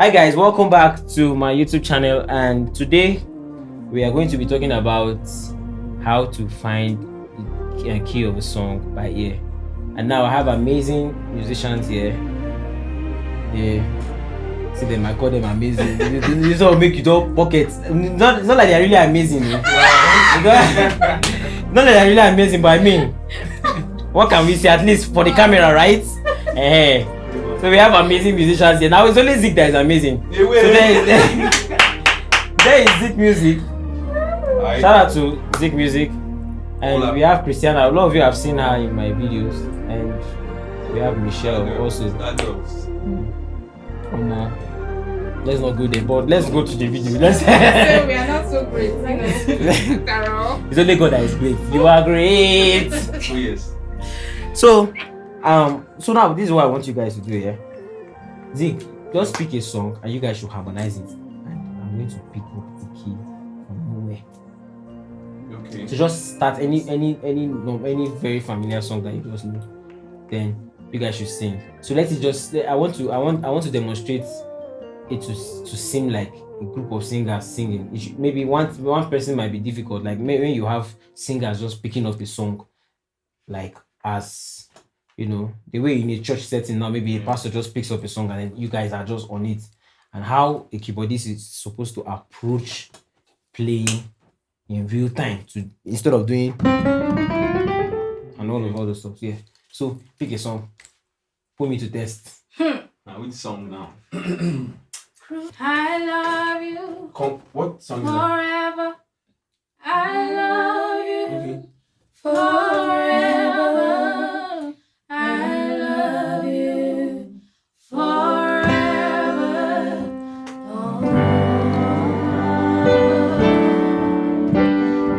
Hi guys, welcome back to my YouTube channel, and today we are going to be talking about how to find the key of a song by ear. And now I have amazing musicians here. Yeah, see them, I call them amazing. This will make you do pockets. It's not like they're really amazing. It's not like they're really amazing, but I mean, what can we say? At least for the camera, right? So we have amazing musicians here. Now it's only Zik that is amazing. So there is Zik Music. Shout out to Zik Music. And we have Christiana. A lot of you have seen her in my videos. And we have Michelle also. Let's not go there, but let's go to the video. We are not so great. It's only God that is great. You are great. Oh yes. So now this is what I want you guys to do here. Zeke, just pick a song and you guys should harmonize it. And I'm going to pick up the key from nowhere. Okay. So just start any very familiar song that you just know. Then you guys should sing. So let it just I want to demonstrate it to seem like a group of singers singing. Maybe one person might be difficult. Like maybe when you have singers just picking up a song, like as you know, the way in a church setting now, maybe a pastor just picks up a song and then you guys are just on it. And how a keyboardist is supposed to approach playing in real time instead of doing and all of all the stuff. Yeah. So pick a song. Put me to test. Now which song now? I love you What song is that? forever. I love you Okay. forever. I love you forever. Oh,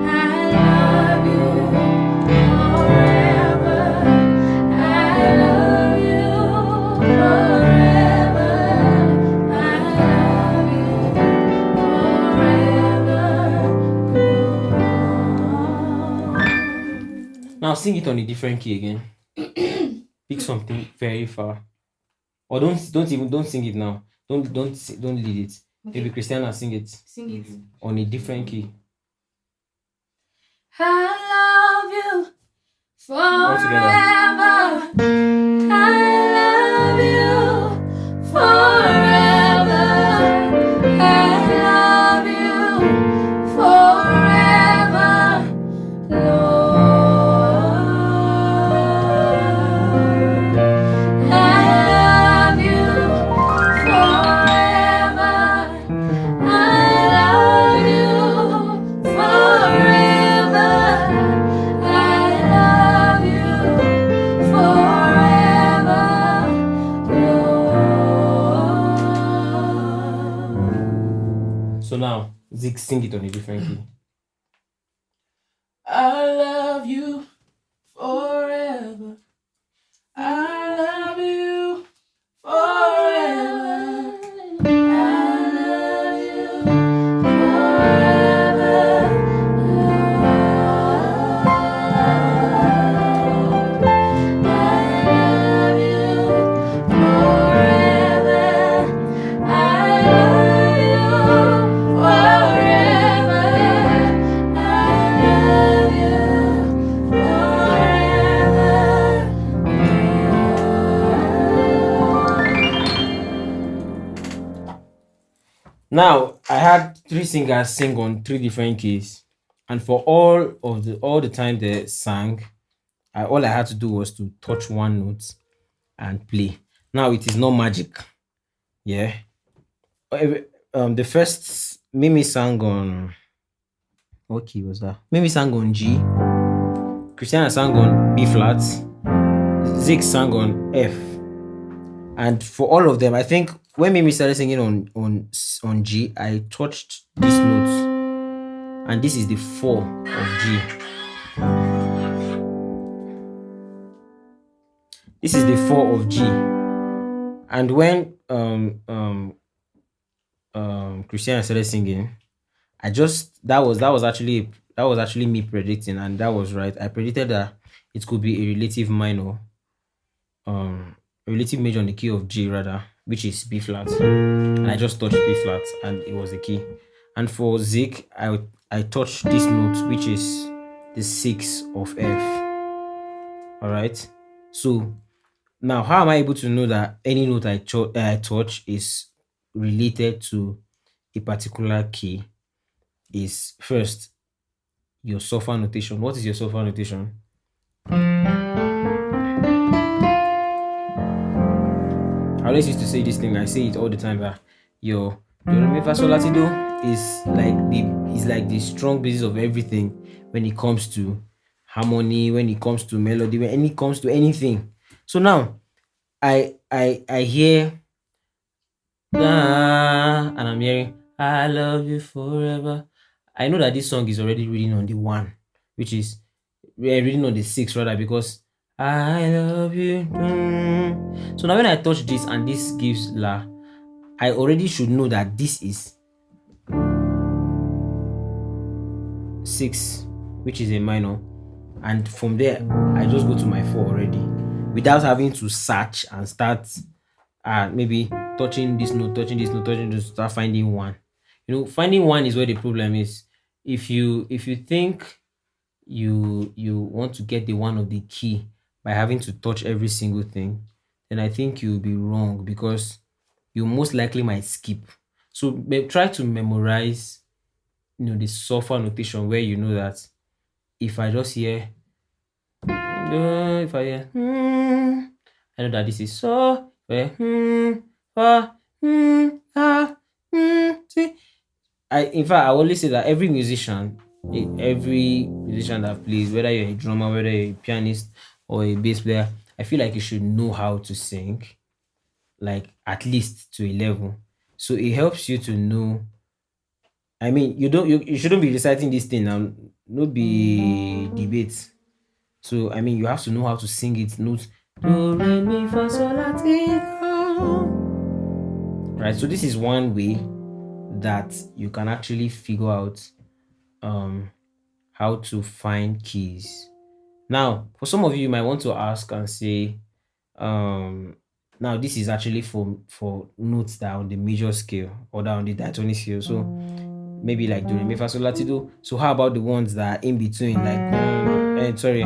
I love you forever. I love you forever. I love you forever. Now sing it on a different key again. Pick something very far. Or don't sing it now. Don't lead it. Okay. Maybe Christiana sing it Sing it. on a different key. I love you together. forever. I love you forever. I love you forever, Lord. I love you forever. I love you forever. I love you forever, Lord. So now Zeke, sing it on a different key. I love you forever. I love you forever. I love you forever, Lord. I love you forever. I love you forever. I love you forever. Now I had three singers sing on three different keys, and for all the time they sang, all I had to do was to touch one note and play. Now it is not magic. Yeah. The first Mimi sang on what key was that? Mimi sang on G. Christiana sang on B flat. Zeke sang on F. And for all of them, I think when Mimi started singing on G, I touched this note, and this is the 4 of G. This is the 4 of G. And when Christiana started singing, that was actually me predicting, and that was right. I predicted that it could be a relative minor, a relative major on the key of G rather, which is B flat, and I just touched B flat, and it was the key. And for Zik, I touched this note, which is the 6 of F. All right. So now, how am I able to know that any note I touch is related to a particular key? Is first your solfa notation. What is your solfa notation? I always used to say this thing. I say it all the time that your do re mi fa sol la ti do is like the strong basis of everything when it comes to harmony, when it comes to melody, when it comes to anything. So now I hear and I'm hearing I love you forever. I know that this song is already reading on the 1, which is we're reading on the 6 rather, because I love you. So now when I touch this and this gives La, I already should know that this is 6, which is a minor. And from there, I just go to my 4 already without having to search and start maybe touching this note, touching this note, touching this, start finding 1. Finding 1 is where the problem is. If you think you want to get the 1 of the key by having to touch every single thing, then I think you'll be wrong, because you most likely might skip. So try to memorize the solfa notation, where you know that if I just hear if I hear I know that this is so fa see. In fact, I always say that every musician that plays, whether you're a drummer, whether you're a pianist or a bass player, I feel like you should know how to sing, like at least to a level. So it helps you to know. I mean, you shouldn't be reciting this thing now, no be debate. So I mean, you have to know how to sing it. Notes do re mi fa sol la ti do. Right. So this is one way that you can actually figure out how to find keys. Now, for some of you, you might want to ask and say, now this is actually for notes that are on the major scale or that are on the diatonic scale. So maybe like do re mi fa sol la ti do. So how about the ones that are in between, like sorry,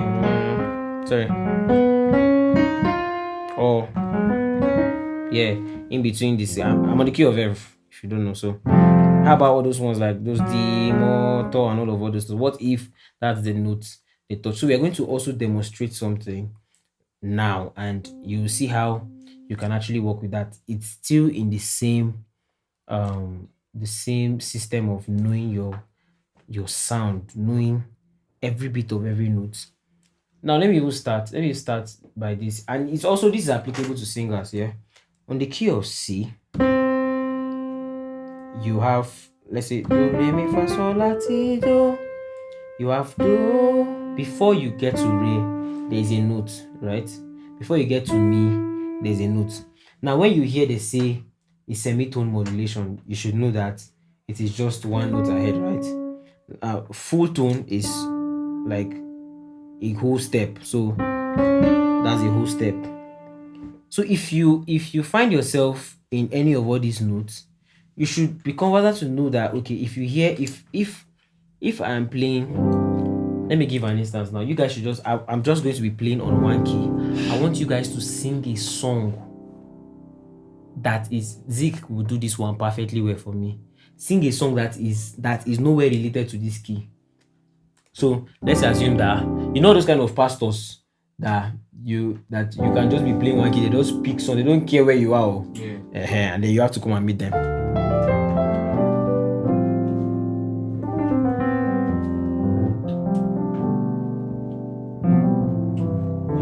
or yeah, in between this. I'm on the key of F, if you don't know. So how about all those ones like those D, motor, and all of those? What if that's the notes they touch? So we are going to also demonstrate something now, and you see how you can actually work with that. It's still in the same system of knowing your sound, knowing every bit of every note. Now let me start by this, and this is applicable to singers. Yeah, on the key of C, you have, let's say, do re mi fa sol la ti do. You have do. Before you get to re, there is a note, right? Before you get to mi, there's a note. Now when you hear they say a semitone modulation, you should know that it is just one note ahead, right? Full tone is like a whole step, so that's a whole step. So if you find yourself in any of all these notes, you should be confident to know that, okay, if you hear, if I'm playing, let me give an instance now. You guys should I'm just going to be playing on one key. I want you guys to sing a song that is, Zik will do this one perfectly well for me. Sing a song that is nowhere related to this key. So let's assume that those kind of pastors that you can just be playing one key, they just pick song, they don't care where you are. Yeah. And then you have to come and meet them.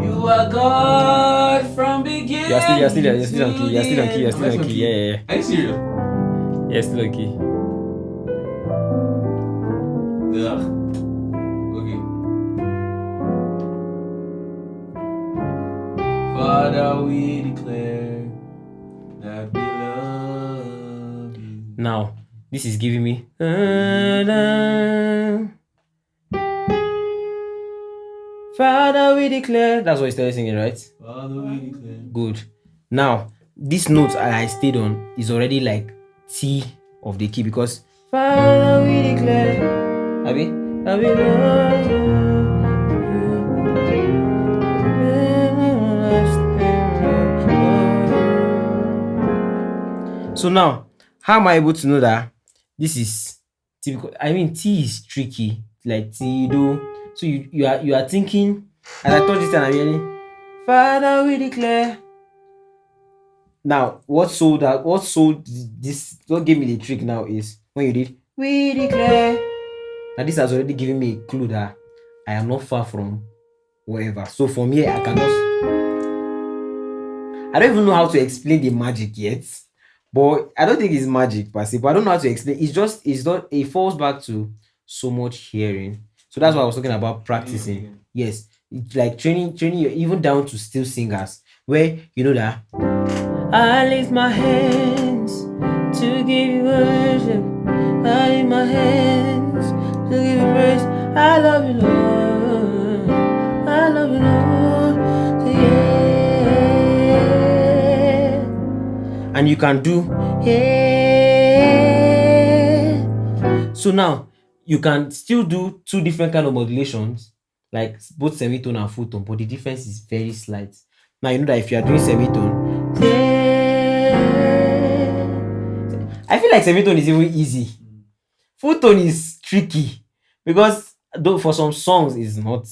You are God from beginning. You're still on key. Yeah. Are you serious? Yeah, still on key. Ugh. Okay. Father, we declare that we love you. Now, this is giving me. Father, we declare. That's what he started singing, right? Father, we declare. Good. Now, this note I stayed on is already like T of the key because Father we declare, Abi, so now, how am I able to know that this is T? Because I mean, T is tricky, like T do. So you are thinking, and I told this and I'm hearing, Father, we declare. Now, what sold this? What gave me the trick now is when you did, we declare. Now this has already given me a clue that I am not far from wherever. So from here, I can just. I don't even know how to explain the magic yet. But I don't think it's magic per se, but I don't know how to explain. It's not it falls back to so much hearing. So that's why I was talking about practicing. Yes. It's like training you even down to still singers, where you know that I lift my hands to give you worship. I lift my hands to give you praise. I love you, Lord. I love you, Lord. Yeah. And you can do yeah. So now you can still do two different kind of modulations, like both semitone and full tone, but the difference is very slight. Now you know that if you are doing semitone, I feel like semitone is even easy. Full tone is tricky because though for some songs it's not,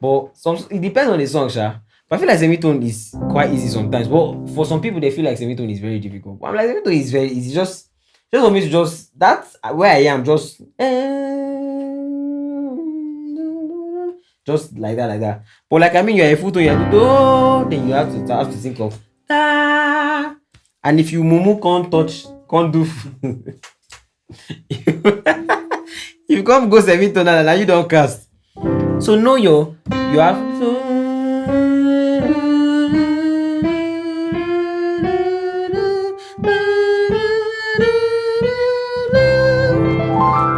but some it depends on the song, sha. But I feel like semitone is quite easy sometimes. But for some people, they feel like semitone is very difficult. But I'm like semitone is very easy. Just for me to just that's where I am. Just like that. But like I mean, you're a full tone, you're do, then you have to think of da. And if you mumu can't touch, can't do. You come go semitone and you don't cast. So know you have to.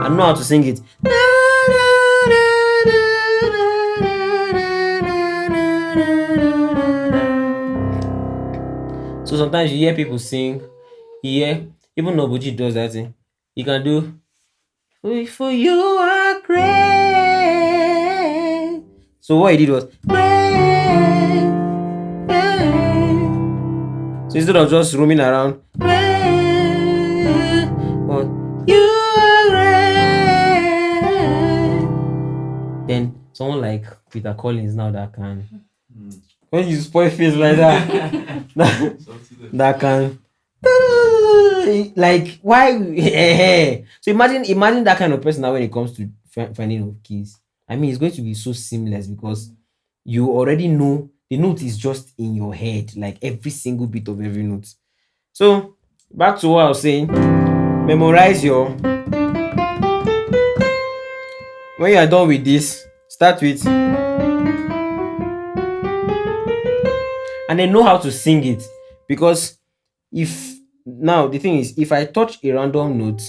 I know how to sing it. So sometimes you hear people sing, you hear even Nobuji does that thing. You can do for you are great. So what he did was great. So instead of just roaming around, but you are great. Then someone like Peter Collins now that can when you spoil face like that, that can like why so imagine that kind of person now when it comes to finding of keys. I mean it's going to be so seamless because you already know the note is just in your head, like every single bit of every note. So back to what I was saying, memorize your when you are done with this, start with and then know how to sing it. Because if now the thing is if I touch a random note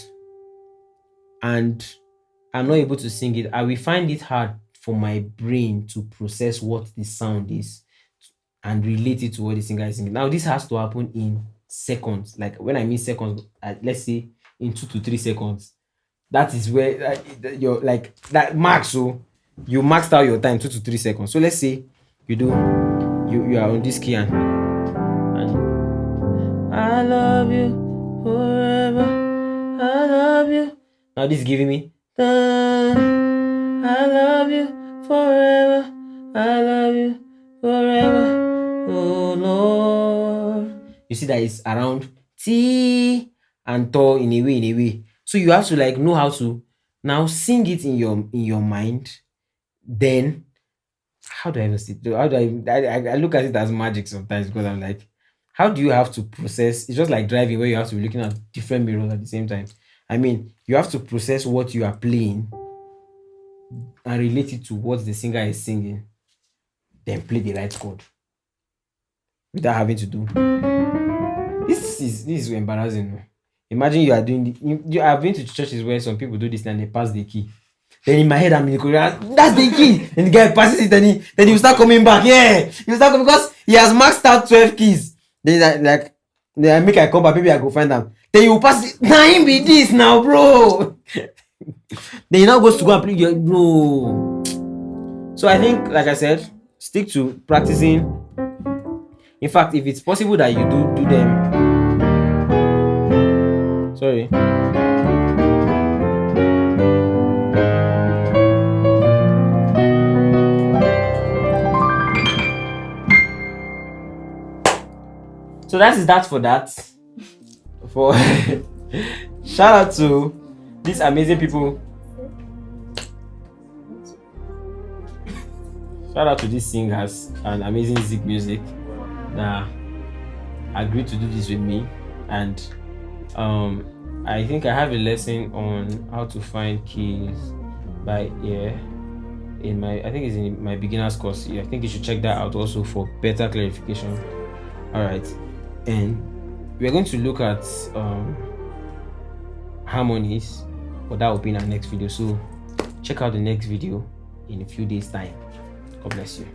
and I'm not able to sing it, I will find it hard for my brain to process what the sound is and relate it to what the singer is singing. Now this has to happen in seconds. Like when I mean seconds, let's say in 2 to 3 seconds. That is where you're like that max. So you maxed out your time 2 to 3 seconds. So let's say you are on this key and I love you forever. I love you. Now this is giving me I love you forever. I love you forever. Oh Lord. You see that it's around T and to in a way. So you have to like know how to now sing it in your mind. Then how do I even see it? How do I look at it as magic sometimes because I'm like, how do you have to process? It's just like driving where you have to be looking at different mirrors at the same time. I mean, you have to process what you are playing and relate it to what the singer is singing, then play the right chord without having to do. This is embarrassing. Imagine you are doing you have been to churches where some people do this and they pass the key. Then in my head I'm in the corner, that's the key. And the guy passes it, then he will start coming back. Yeah, he will start coming because he has maxed out 12 keys. Then then I make I come back, maybe I go find them. Then you pass it. Nah, him be this now, bro. Then you now go to go and play your no. So I think, like I said, stick to practicing. In fact, if it's possible that you do them. Sorry. So that for that. For shout out to these amazing people. Shout out to these singers and amazing Zik Music that agreed to do this with me. And I think I have a lesson on how to find keys by ear in my, I think it's in my beginner's course. I think you should check that out also for better clarification. All right, and we're going to look at harmonies, but that will be in our next video. So check out the next video in a few days time. God bless you.